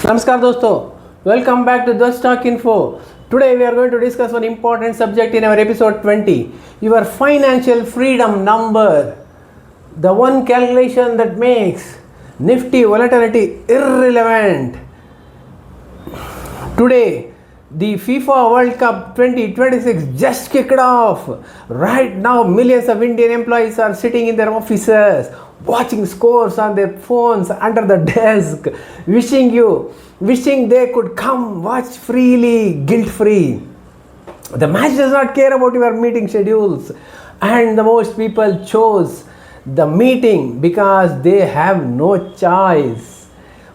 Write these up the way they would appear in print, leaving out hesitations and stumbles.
Namaskar dosto, welcome back to Dhwaj Stock Info. Today we are going to discuss one important subject in our episode 20, your financial freedom number. The one calculation that makes Nifty volatility irrelevant. Today, the FIFA World Cup 2026 just kicked off. Right now, millions of Indian employees are sitting in their offices, watching scores on their phones under the desk, wishing they could come watch freely, guilt-free. The match does not care about your meeting schedules, and the most people chose the meeting because they have no choice.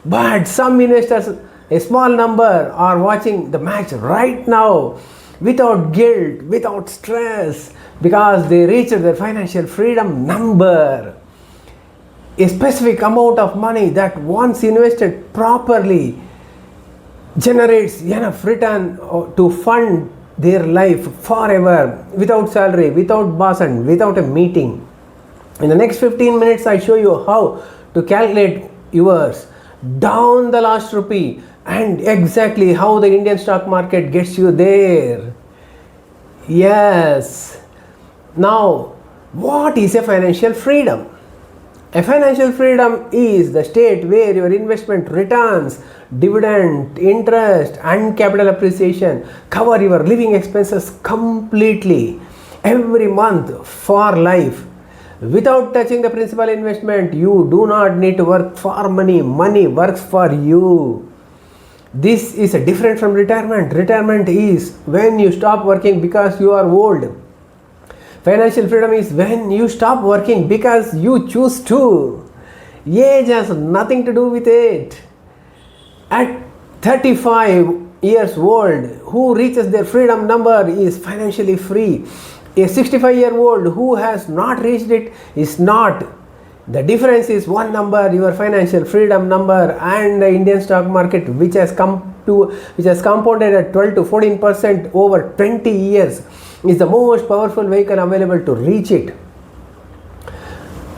But some investors, a small number, are watching the match right now without guilt, without stress, because they reached their financial freedom number. A specific amount of money that once invested properly generates enough return to fund their life forever, without salary, without boss, and without a meeting. In the next 15 minutes, I show you how to calculate yours down the last rupee and exactly how the Indian stock market gets you there. Yes. Now, what is a financial freedom? A financial freedom is the state where your investment returns, dividend, interest, and capital appreciation cover your living expenses completely every month for life. Without touching the principal investment, you do not need to work for money. Money works for you. This is different from retirement. Retirement is when you stop working because you are old. Financial freedom is when you stop working because you choose to. Age has nothing to do with it. At 35 years old, who reaches their freedom number is financially free. A 65-year-old who has not reached it is not. The difference is one number, your financial freedom number, and the Indian stock market, which has compounded at 12 to 14% over 20 years, is the most powerful vehicle available to reach it.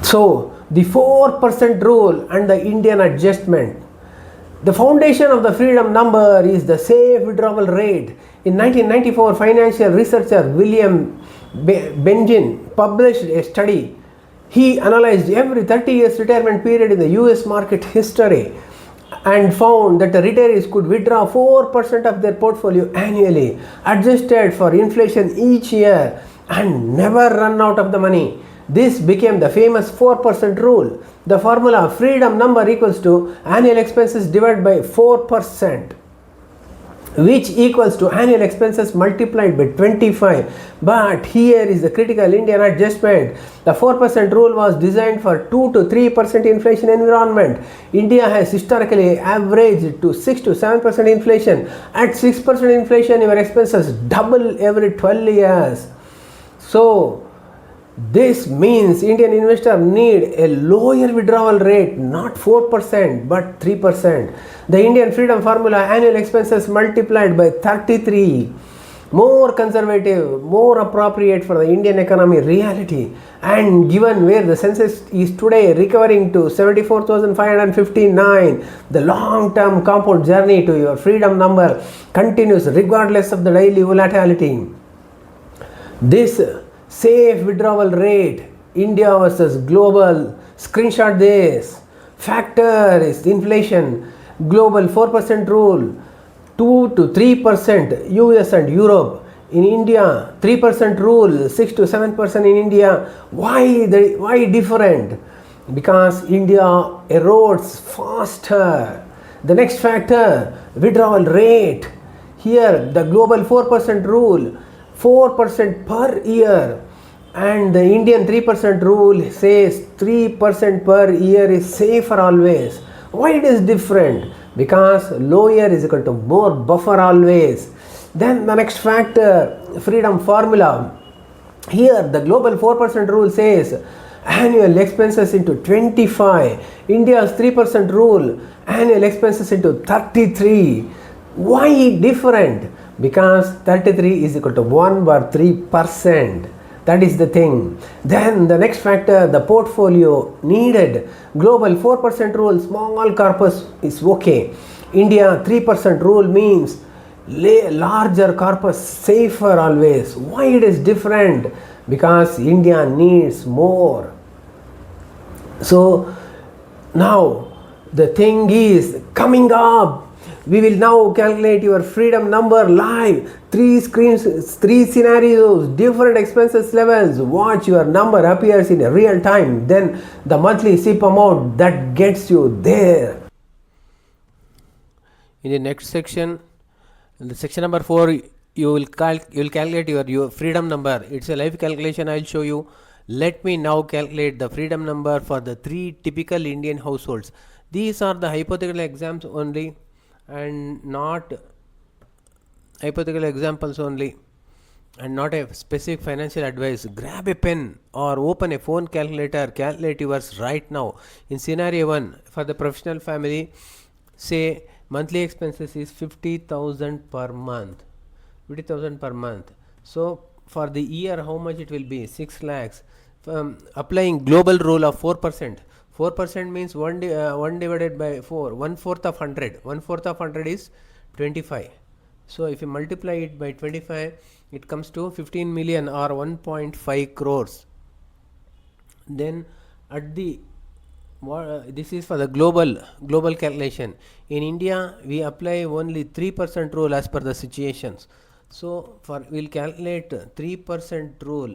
So, the 4% rule and the Indian adjustment. The foundation of the freedom number is the safe withdrawal rate. In 1994, financial researcher William Benjamin published a study. He analyzed every 30 years retirement period in the US market history and found that the retirees could withdraw 4% of their portfolio annually, adjusted for inflation each year, and never run out of the money. This became the famous 4% rule. The formula freedom number equals to annual expenses divided by 4%, which equals to annual expenses multiplied by 25. But here is the critical Indian adjustment. The 4% rule was designed for 2 to 3% inflation environment. India has historically averaged to 6 to 7% inflation. At 6% inflation, your expenses double every 12 years. So, this means Indian investors need a lower withdrawal rate, not 4% but 3%. The Indian freedom formula, annual expenses multiplied by 33. More conservative, more appropriate for the Indian economy reality, and given where the Sensex is today, recovering to 74,559, the long-term compound journey to your freedom number continues regardless of the daily volatility. This safe withdrawal rate, India versus global, screenshot this. Factor is inflation, global 4% rule, 2 to 3% US and Europe. In India, 3% rule, 6 to 7% in India. Why different? Because India erodes faster. The next factor, withdrawal rate. Here, the global 4% rule, 4% per year, and the Indian 3% rule says 3% per year is safer always. Why it is different? Because lower is equal to more buffer always. Then the next factor, freedom formula. Here the global 4% rule says annual expenses into 25. India's 3% rule, annual expenses into 33. Why different? Because 33 is equal to 1 bar 3%. That is the thing. Then the next factor, the portfolio needed. Global 4% rule, small corpus is okay. India 3% rule means larger corpus, safer always. Why it is different? Because India needs more. So now the thing is coming up. We will now calculate your freedom number live. 3 screens, 3 scenarios, different expenses levels. Watch your number appears in real time. Then the monthly SIP amount that gets you there. In the next section, in the section number 4, you will calculate your freedom number. It's a live calculation. I'll show you. Let me now calculate the freedom number for the 3 typical Indian households. These are the hypothetical exams only, and not hypothetical examples only, and not a specific financial advice. Grab a pen or open a phone calculator, calculate yours right now. In scenario 1, for the professional family, say monthly expenses is 50,000 per month. 50,000 per month. So for the year, how much it will be? 6 lakhs. Applying global rule of 4%. 4% means 1 divided by 4, 1/4 of 100. 1/4 of 100 is 25. So if you multiply it by 25, it comes to 15 million or 1.5 crores. Then at the this is for the global calculation. In India, we apply only 3% rule as per the situations. So we'll calculate 3% rule,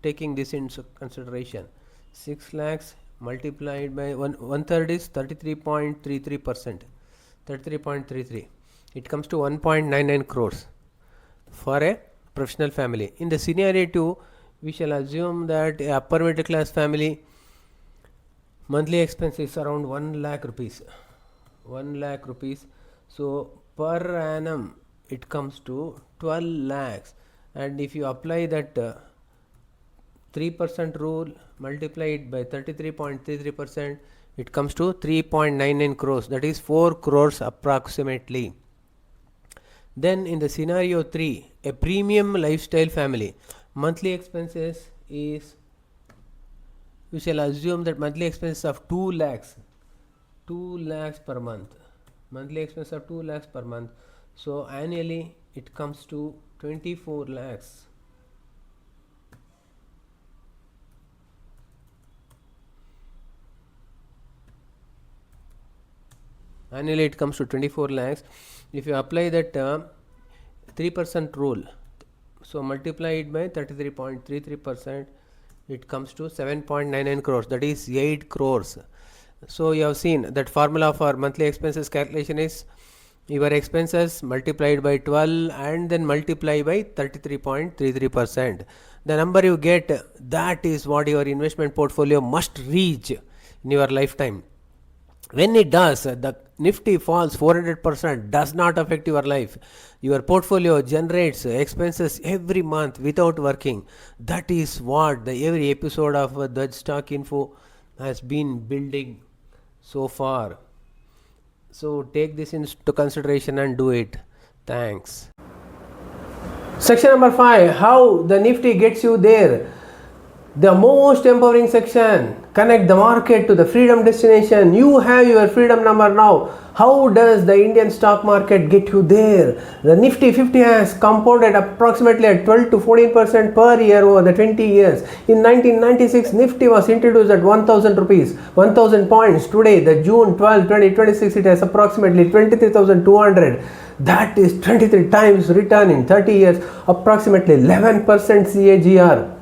taking this into consideration. 6 lakhs multiplied by 1/3 is 33.33%. 33.33. It comes to 1.99 crores for a professional family. In the scenario 2, we shall assume that a upper middle class family, monthly expense is around 1 lakh rupees. 1 lakh rupees. So per annum it comes to 12 lakhs. And if you apply that 3% rule, multiply it by 33.33%, it comes to 3.99 crores. That is 4 crores approximately. Then in the scenario 3, a premium lifestyle family, monthly expenses is, we shall assume that monthly expenses of 2 lakhs. 2 lakhs per month. Monthly expense of 2 lakhs per month. So annually it comes to 24 lakhs. Annually it comes to 24 lakhs. If you apply that 3% rule, so multiply it by 33.33%, it comes to 7.99 crores. That is 8 crores. So you have seen that formula for monthly expenses calculation is your expenses multiplied by 12 and then multiply by 33.33%. The number you get, that is what your investment portfolio must reach in your lifetime. When it does, the Nifty falls 400%, does not affect your life. Your portfolio generates expenses every month without working. That is what every episode of Dhwaj Stock Info has been building so far. So take this into consideration and do it. Thanks. Section number 5, how the Nifty gets you there. The most empowering section, connect the market to the freedom destination. You have your freedom number now. How does the Indian stock market get you there? The Nifty 50 has compounded approximately at 12 to 14% per year over the 20 years. In 1996, Nifty was introduced at 1000 rupees, 1000 points. Today, the June 12, 2026, it has approximately 23,200. That is 23 times return in 30 years, approximately 11% CAGR.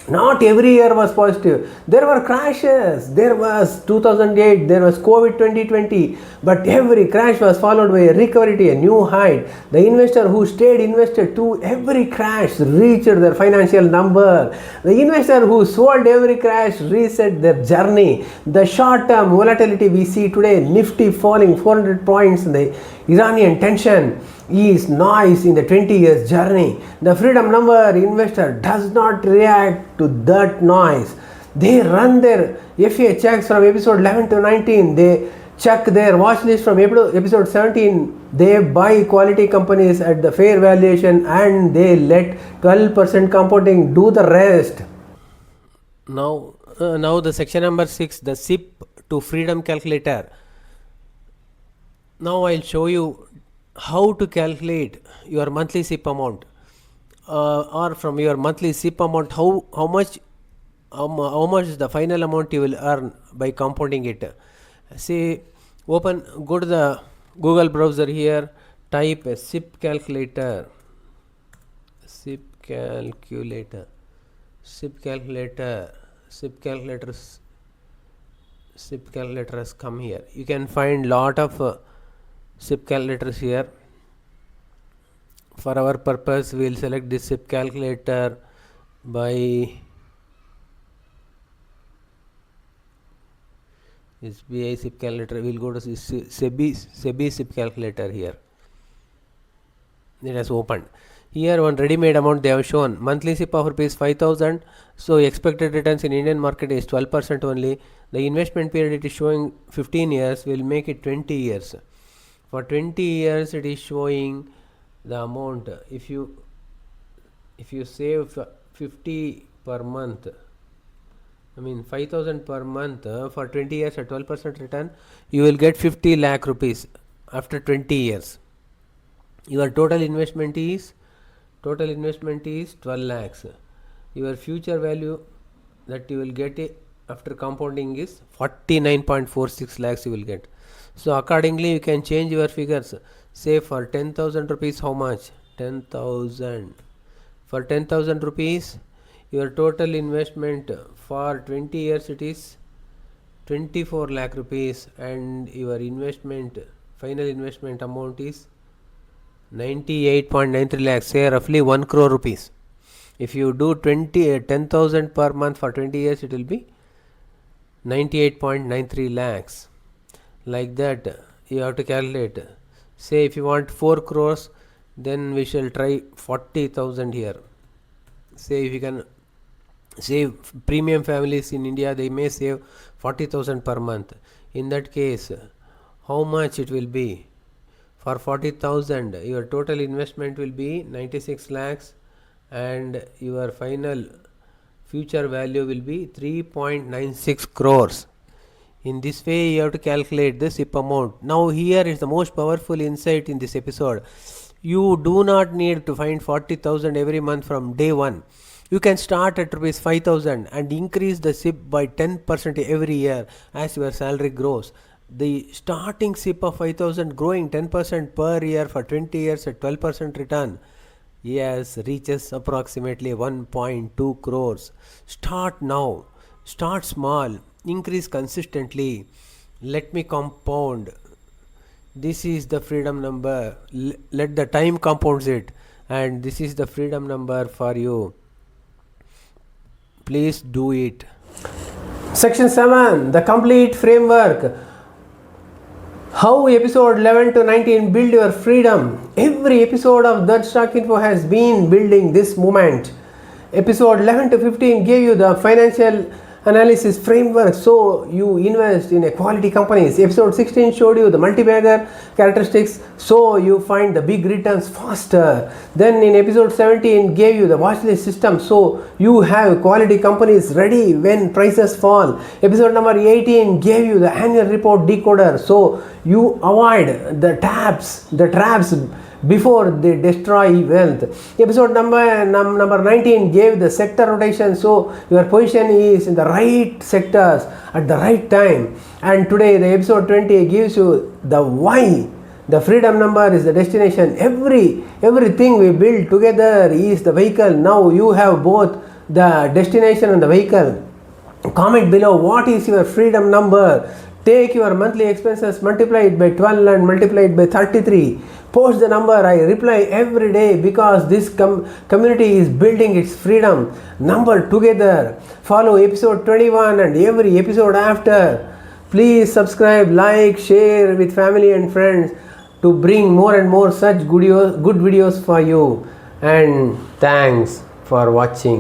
Not every year was positive. There were crashes. There was 2008, there was COVID 2020, but every crash was followed by a recovery to a new height. The investor who stayed invested through every crash reached their financial number. The investor who sold every crash reset their journey. The short-term volatility we see today, Nifty falling 400 points in the Iranian tension, is noise in the 20 years journey. The freedom number investor does not react to that noise. They run their FA checks from episode 11 to 19. They Check their watch list from episode 17. They buy quality companies at the fair valuation and they let 12% compounding do the rest. Now the section number 6, the SIP to freedom calculator. Now I'll show you how to calculate your monthly SIP amount, or from your monthly SIP amount how much is the final amount you will earn by compounding it. See, go to the Google browser here, type a SIP calculator, SIP calculators, SIP calculators come here. You can find lot of SIP calculators here. For our purpose, we will select this SIP calculator by SBI SIP calculator. We will go to SEBI SIP calculator here. It has opened. Here one ready-made amount they have shown. Monthly SIP of rupees 5,000. So expected returns in Indian market is 12% only. The investment period it is showing 15 years. We will make it 20 years. For 20 years it is showing the amount. If you save 50 per month, 5,000 per month for 20 years at 12% return, you will get 50 lakh rupees after 20 years. Your total investment is 12 lakhs. Your future value that you will get after compounding is 49.46 lakhs you will get. So accordingly you can change your figures. Say for 10,000 rupees, how much? 10,000. For 10,000 rupees, your total investment for 20 years it is 24 lakh rupees, and your final investment amount is 98.93 lakhs, say roughly 1 crore rupees. If you do 10,000 per month for 20 years, it will be 98.93 lakhs. Like that you have to calculate. Say if you want 4 crores, then we shall try 40,000 here. Say if you can save, premium families in India, they may save 40,000 per month. In that case, how much it will be? For 40,000, your total investment will be 96 lakhs and your final future value will be 3.96 crores. In this way, you have to calculate the SIP amount. Now, here is the most powerful insight in this episode. You do not need to find 40,000 every month from day one. You can start at rupees 5,000 and increase the SIP by 10% every year as your salary grows. The starting SIP of 5,000 growing 10% per year for 20 years at 12% return, yes, reaches approximately 1.2 crores. Start now. Start small. Increase consistently. Let me compound. This is the freedom number. Let the time compounds it, and this is the freedom number for you. Please do it. Section 7, the complete framework. How episode 11 to 19 build your freedom. Every episode of Dhwaj Stock Info has been building this moment. Episode 11 to 15 gave you the financial analysis framework, so you invest in a quality companies. Episode 16 showed you the multi-bagger characteristics, so you find the big returns faster. Then in episode 17 gave you the watchlist system, so you have quality companies ready when prices fall. Episode number 18 gave you the annual report decoder, so you avoid the traps before they destroy wealth. Episode number 19 gave the sector rotation, so your position is in the right sectors at the right time. And today the episode 20 gives you the why. The freedom number is the destination. Everything we build together is the vehicle. Now you have both the destination and the vehicle. Comment below what is your freedom number. Take your monthly expenses, multiply it by 12 and multiply it by 33. Post the number. I reply every day because this community is building its freedom number together. Follow episode 21 and every episode after. Please subscribe, like, share with family and friends to bring more and more such good videos for you. And thanks for watching.